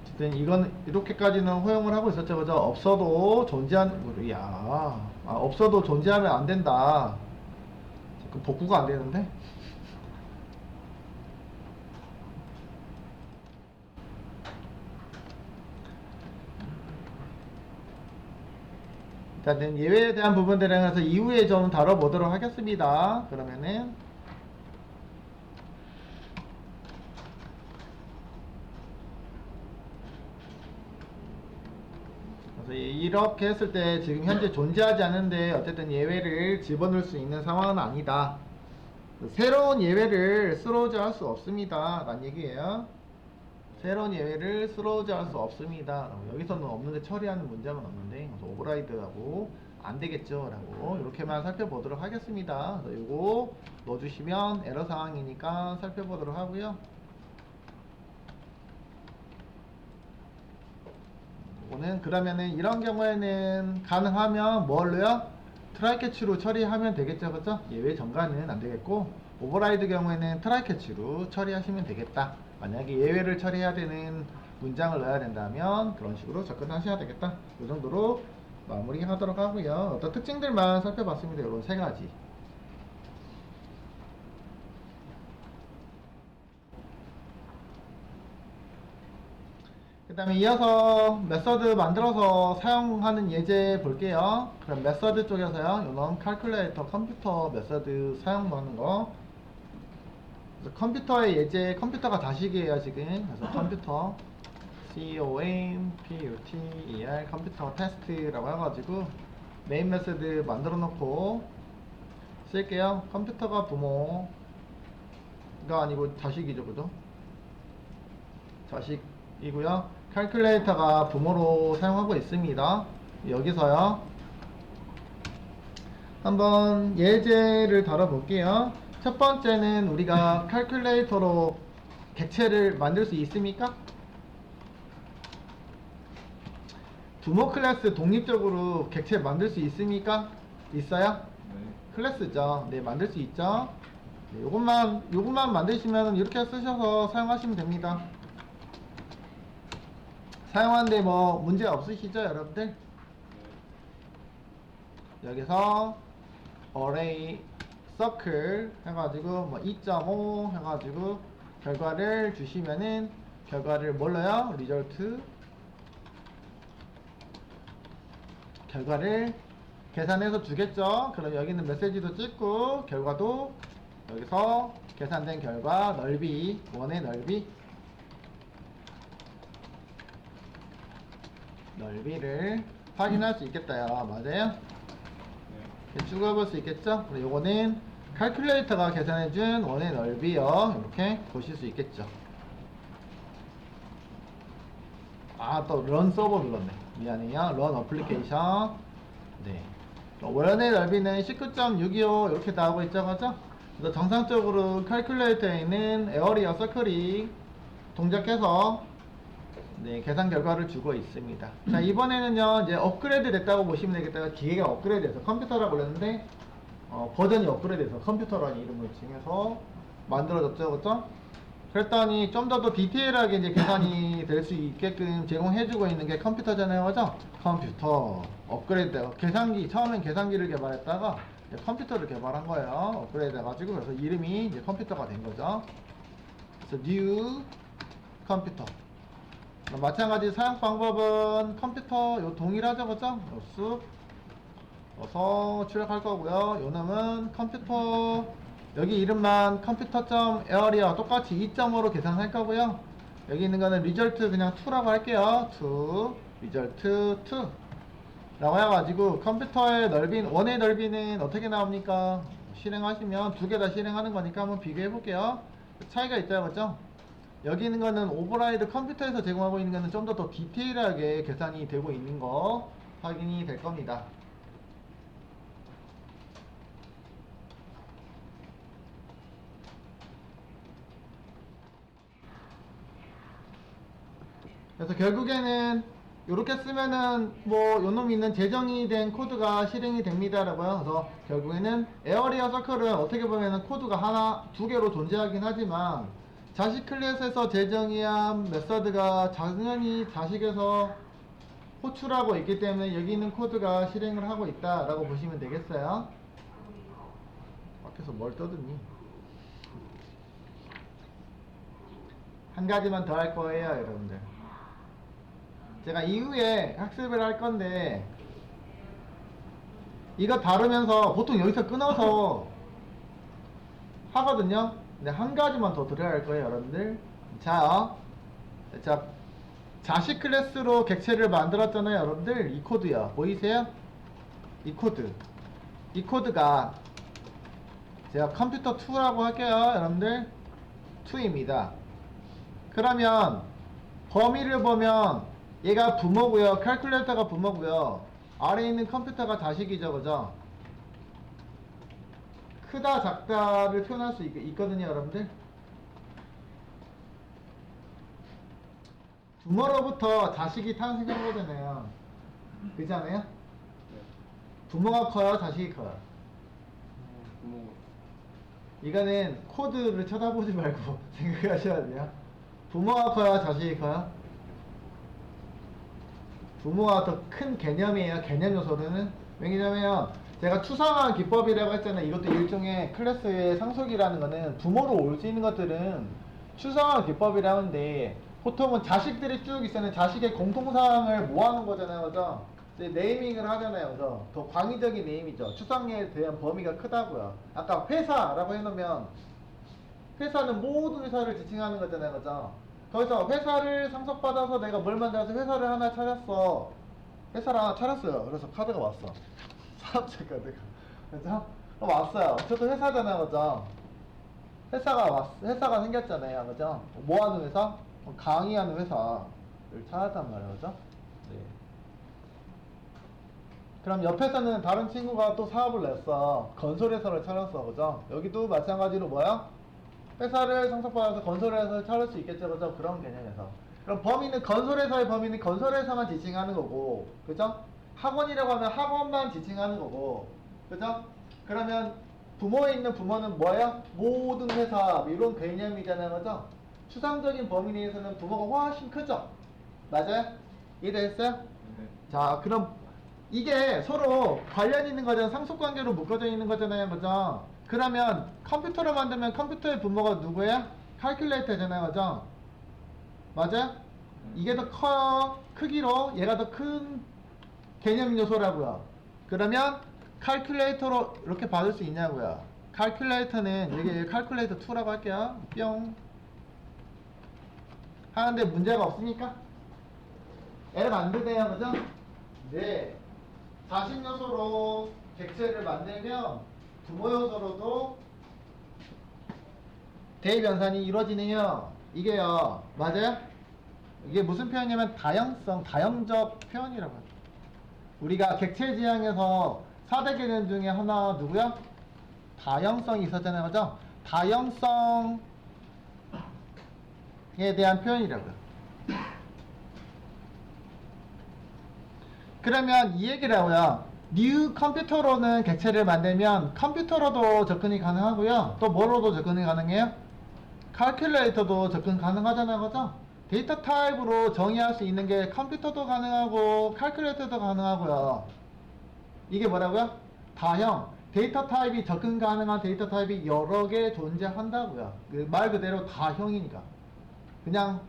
어쨌든 이건 이렇게까지는 허용을 하고 있었죠. 그죠? 없어도 없어도 존재하면 안 된다. 그 복구가 안 되는데? 일단은 예외에 대한 부분들에 대해서 이후에 좀 다뤄보도록 하겠습니다. 그러면은 그래서 이렇게 했을 때 지금 현재 존재하지 않는데 어쨌든 예외를 집어넣을 수 있는 상황은 아니다. 새로운 예외를 스로우즈 할 수 없습니다 라는 얘기예요. 새로운 예외를 스로우즈 할 수 없습니다. 여기서는 없는데 처리하는 문제는 없는데 오버라이드하고 안 되겠죠 라고 이렇게만 살펴보도록 하겠습니다. 그래서 이거 넣어주시면 에러 상황이니까 살펴보도록 하고요. 요거는 그러면은 이런 경우에는 가능하면 뭘로요? 트라이 캐치로 처리하면 되겠죠, 그죠? 예외 전가는 안 되겠고, 오버라이드 경우에는 트라이 캐치로 처리하시면 되겠다. 만약에 예외를 처리해야 되는 문장을 넣어야 된다면 그런 식으로 접근하셔야 되겠다. 이 정도로 마무리하도록 하고요. 어떤 특징들만 살펴봤습니다. 이런 세 가지. 그 다음에 이어서 메서드 만들어서 사용하는 예제 볼게요. 그럼 메서드 쪽에서요, 이런 칼큘레이터 컴퓨터 메서드 사용하는 거. 그래서 컴퓨터의 예제, 컴퓨터가 다식이에요 지금. 그래서 컴퓨터 COMPUTER 컴퓨터 테스트라고 해가지고 메인 메서드 만들어 놓고 쓸게요. 컴퓨터가 부모가 아니고 자식이죠, 그죠? 자식이고요. 칼큘레이터가 부모로 사용하고 있습니다. 여기서요, 한번 예제를 다뤄볼게요. 첫 번째는 우리가 칼큘레이터로 객체를 만들 수 있습니까? 부모 클래스 독립적으로 객체 만들 수 있습니까? 있어요? 네. 클래스죠. 네, 만들 수 있죠. 네, 요것만 만드시면 이렇게 쓰셔서 사용하시면 됩니다. 사용하는데 뭐 문제 없으시죠, 여러분들? 여기서 array circle 해가지고 뭐 2.5 해가지고 결과를 주시면은 결과를 뭘로요? result 결과를 계산해서 주겠죠. 그럼 여기는 메시지도 찍고 결과도 여기서 계산된 결과 넓이, 원의 넓이를 확인할 수 있겠다요. 맞아요? 네. 이렇게 쭉 해볼 수 있겠죠? 그리고 요거는 칼큘레이터가 계산해준 원의 넓이요. 이렇게 보실 수 있겠죠. 아, 또 런 서버 눌렀네. 미안해요. 런 어플리케이션. 네. 원의 넓이는 19.625 이렇게 나오고 있죠, 그죠? 그래서 정상적으로 칼큘레이터에 있는 에어리어 서클이 동작해서 네, 계산 결과를 주고 있습니다. 자, 이번에는요, 이제 업그레이드 됐다고 보시면 되겠다. 기계가 업그레이드 돼서 컴퓨터라고 그랬는데, 버전이 업그레이드 돼서 컴퓨터라는 이름을 칭해서 만들어졌죠, 그죠? 그랬더니 좀 더 디테일하게 이제 계산이 될 수 있게끔 제공해주고 있는 게 컴퓨터잖아요, 그죠? 컴퓨터, 업그레이드, 계산기, 처음엔 계산기를 개발했다가 이제 컴퓨터를 개발한 거예요. 업그레이드 해가지고, 그래서 이름이 이제 컴퓨터가 된 거죠. 그래서 new 컴퓨터. 마찬가지 사용 방법은 컴퓨터 요 동일하죠, 그죠? 요 쑥 어서 출력할 거고요. 요 놈은 컴퓨터 여기 이름만 컴퓨터.area 똑같이 2.5로 계산할 거고요. 여기 있는 거는 result 그냥 2라고 할게요. 2 result 2 라고 해가지고 컴퓨터의 넓이는 원의 넓이는 어떻게 나옵니까? 실행하시면 두 개 다 실행하는 거니까 한번 비교해 볼게요. 차이가 있죠, 그죠? 여기 있는 거는 오버라이드 컴퓨터에서 제공하고 있는 거는 좀 더 디테일하게 계산이 되고 있는 거 확인이 될 겁니다. 그래서 결국에는 이렇게 쓰면은 뭐 요놈 있는 재정이 된 코드가 실행이 됩니다라고요. 그래서 결국에는 에어리어 서클은 어떻게 보면은 코드가 하나, 두 개로 존재하긴 하지만 자식 클래스에서 재정의한 메서드가 당연히 자식에서 호출하고 있기 때문에 여기 있는 코드가 실행을 하고 있다라고 보시면 되겠어요. 밖에서 뭘 떠드니? 한 가지만 더 할 거예요, 여러분들. 제가 이후에 학습을 할 건데 이거 다루면서 보통 여기서 끊어서 하거든요. 근데 한 가지만 더 드려야 할 거예요, 여러분들. 자, 자식 클래스로 객체를 만들었잖아요, 여러분들. 이 코드요. 보이세요? 이 코드. 이 코드가 제가 컴퓨터 2라고 할게요, 여러분들. 2입니다. 그러면 범위를 보면 얘가 부모고요. 칼큘레이터가 부모고요. 아래에 있는 컴퓨터가 자식이죠, 그죠? 크다, 작다를 표현할 수 있거든요, 여러분들. 부모로부터 자식이 탄생한 거잖아요. 그렇잖아요? 네. 부모가 커요, 자식이 커요. 부모가. 이거는 코드를 쳐다보지 말고 생각하셔야 돼요. 부모가 커요, 자식이 커요? 부모가 더 큰 개념이에요. 개념 요소는. 왜냐면 제가 추상화 기법이라고 했잖아요. 이것도 일종의 클래스의 상속이라는 거는 부모로 올 수 있는 것들은 추상화 기법이라고 하는데 보통은 자식들이 쭉 있으면 자식의 공통사항을 모아놓은 거잖아요. 그죠? 이제 네이밍을 하잖아요. 그죠? 더 광의적인 네임이죠. 추상에 대한 범위가 크다고요. 아까 회사라고 해놓으면 회사는 모든 회사를 지칭하는 거잖아요. 그죠? 거기서 회사를 상속받아서 내가 뭘 만들어서 회사를 하나 차렸어. 회사를 하나 차렸어요. 그래서 카드가 왔어. 사업자 카드가. 그죠? 왔어요. 저도 회사잖아요. 그죠? 회사가 생겼잖아요. 그죠? 뭐 하는 회사? 강의하는 회사를 찾았단 말이에요. 그죠? 네. 그럼 옆에서는 다른 친구가 또 사업을 냈어. 건설회사를 차렸어. 그죠? 여기도 마찬가지로 뭐야? 회사를 상속받아서 건설회사를 차릴 수 있겠죠. 그죠? 그런 개념에서. 그럼 범위는 건설회사의 범위는 건설회사만 지칭하는 거고. 그죠? 학원이라고 하면 학원만 지칭하는 거고. 그죠? 그러면 부모에 있는 부모는 뭐야? 모든 회사 이런 개념이잖아요. 그죠? 추상적인 범위 내에서는 부모가 훨씬 크죠? 맞아요? 이해됐어요? 네. 자, 그럼 이게 서로 관련 있는 거잖아요. 상속관계로 묶어져 있는 거잖아요. 그죠? 그러면 컴퓨터를 만들면 컴퓨터의 부모가 누구예요? 칼큘레이터잖아요. 그죠? 맞아요? 이게 더 커요. 크기로 얘가 더 큰 개념 요소라고요. 그러면 칼큘레이터로 이렇게 받을 수 있냐고요. 칼큘레이터는 이게 칼큘레이터 2라고 할게요. 뿅. 하는데 문제가 없으니까 에러가 안 되네요. 그죠? 네. 자식 요소로 객체를 만들면 부모 요소로도 대입 연산이 이루어지네요. 이게요. 맞아요? 이게 무슨 표현이냐면 다형성, 다형적 표현이라고 해요. 우리가 객체 지향에서 4대 개념 중에 하나 누구야? 다형성이 있었잖아요. 그죠? 다형성에 대한 표현이라고요. 그러면 이 얘기를 하고요. 뉴 컴퓨터로는 객체를 만들면 컴퓨터로도 접근이 가능하고요. 또 뭐로도 접근이 가능해요? 칼큘레이터도 접근 가능하잖아요. 그죠? 데이터 타입으로 정의할 수 있는 게 컴퓨터도 가능하고 칼큘레이터도 가능하고요. 이게 뭐라고요? 다형. 데이터 타입이 접근 가능한 데이터 타입이 여러 개 존재한다고요. 말 그대로 다형이니까. 그냥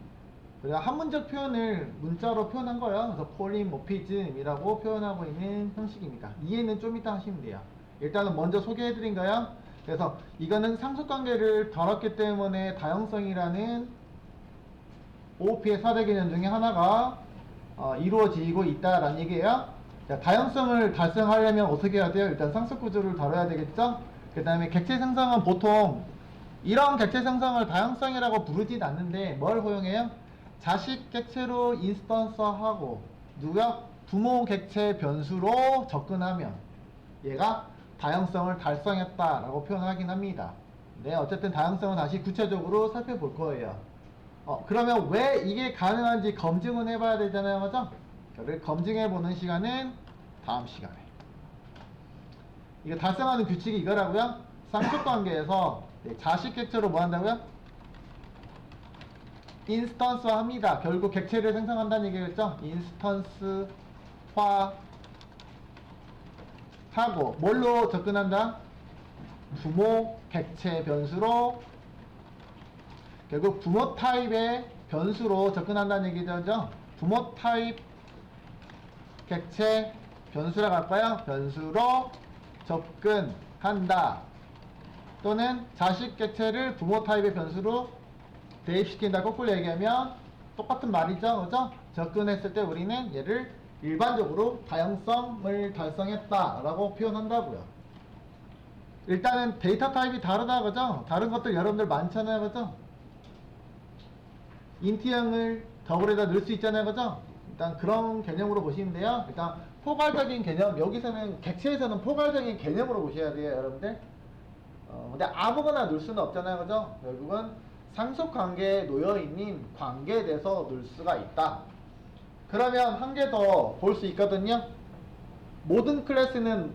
한문적 표현을 문자로 표현한 거예요. 그래서 폴리모피즘이라고 표현하고 있는 형식입니다. 이해는 좀 이따 하시면 돼요. 일단은 먼저 소개해드린 거예요. 그래서 이거는 상속관계를 다뤘기 때문에 다형성이라는 OOP의 4대 개념 중에 하나가 이루어지고 있다라는 얘기예요. 자, 다형성을 달성하려면 어떻게 해야 돼요? 일단 상속구조를 다뤄야 되겠죠? 그 다음에 객체 생성은 보통 이런 객체 생성을 다형성이라고 부르진 않는데 뭘 허용해요? 자식 객체로 인스턴스하고 누가 부모 객체 변수로 접근하면 얘가 다형성을 달성했다라고 표현하긴 합니다. 네, 어쨌든 다형성은 다시 구체적으로 살펴볼 거예요. 그러면 왜 이게 가능한지 검증은 해봐야 되잖아요. 그죠? 그걸 검증해보는 시간은 다음 시간에. 이거 달성하는 규칙이 이거라고요. 상속관계에서 자식 객체로 뭐 한다고요? 인스턴스 합니다. 결국 객체를 생성한다는 얘기겠죠? 인스턴스 하고 뭘로 접근한다? 부모 객체 변수로 결국 부모 타입의 변수로 접근한다는 얘기죠. 부모 타입 객체 변수라고 할까요? 변수로 접근한다. 또는 자식 객체를 부모 타입의 변수로 대입시킨다. 거꾸로 얘기하면 똑같은 말이죠. 그죠? 접근했을 때 우리는 얘를 일반적으로 다형성을 달성했다라고 표현한다고요. 일단은 데이터 타입이 다르다. 그죠? 다른 것들 여러분들 많잖아요. 그죠? 인트형을 더블에다 넣을 수 있잖아요. 그죠? 일단 그런 개념으로 보시면 돼요. 일단 포괄적인 개념, 여기서는 객체에서는 포괄적인 개념으로 보셔야 돼요. 여러분들. 근데 아무거나 넣을 수는 없잖아요. 그죠? 결국은 상속 관계에 놓여 있는 관계에 대해서 놓을 수가 있다. 그러면 한 개 더 볼 수 있거든요. 모든 클래스는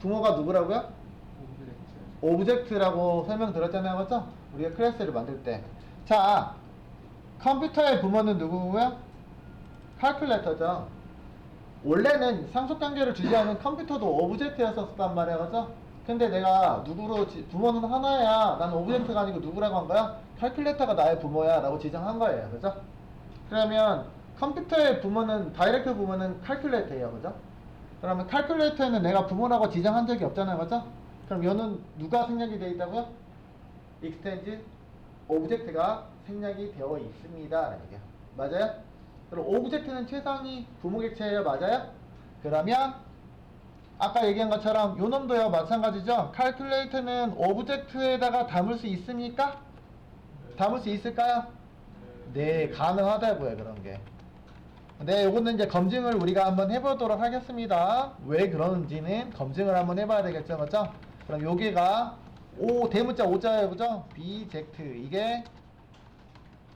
부모가 누구라고요? 오브젝트라고 설명드렸잖아요, 맞죠? 우리가 클래스를 만들 때. 자, 컴퓨터의 부모는 누구고요? 칼큘레이터죠. 원래는 상속관계를 주지 않은 컴퓨터도 오브젝트였었단 말이야, 그죠? 근데 내가 누구로 부모는 하나야, 난 오브젝트가 아니고 누구라고 한 거야? 칼큘레이터가 나의 부모야 라고 지정한 거예요, 그죠? 그러면 컴퓨터의 부모는, 다이렉트 부모는 칼큘레이터예요, 그죠? 그러면 칼큘레이터에는 내가 부모라고 지정한 적이 없잖아요, 그죠? 그럼 얘는 누가 생략이 되어 있다고요? 익스텐즈 오브젝트가 생략이 되어 있습니다. 이게 맞아요? 그럼 오브젝트는 최상위 부모 객체예요, 맞아요? 그러면 아까 얘기한 것처럼 요 놈도요 마찬가지죠. 칼큘레이터는 오브젝트에다가 담을 수 있습니까? 담을 수 있을까요? 네, 가능하다고요, 그런 게. 네, 요거는 이제 검증을 우리가 한번 해보도록 하겠습니다. 왜 그러는지는 검증을 한번 해봐야 되겠죠, 맞죠? 그럼 여기가 오, 대문자 오자예요, 그죠? 비젝트 이게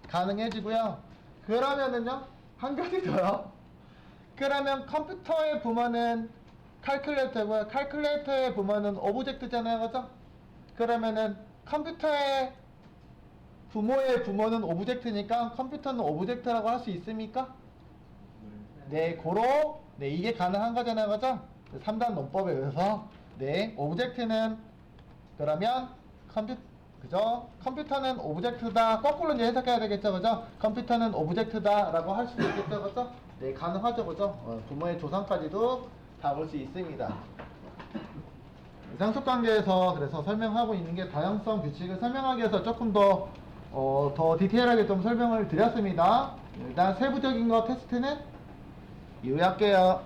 가능해지고요. 그러면은요, 한 가지 더요. 그러면 컴퓨터의 부모는 칼큘레이터고요. 칼큘레이터의 부모는 오브젝트잖아요, 그죠? 그러면은 컴퓨터의 부모의 부모는 오브젝트니까 컴퓨터는 오브젝트라고 할 수 있습니까? 네, 고로 네, 이게 가능한 거잖아요, 그죠? 3단 논법에 의해서 네, 오브젝트는 그러면 그죠? 컴퓨터는 오브젝트다. 거꾸로 이제 해석해야 되겠죠, 그죠? 컴퓨터는 오브젝트다라고 할 수도 있겠죠, 그죠? 네, 가능하죠, 그죠? 부모의 조상까지도 다 볼 수 있습니다. 상속관계에서 그래서 설명하고 있는 게 다양성 규칙을 설명하기 위해서 조금 더 디테일하게 좀 설명을 드렸습니다. 일단 세부적인 거 테스트는 이후에 할게요.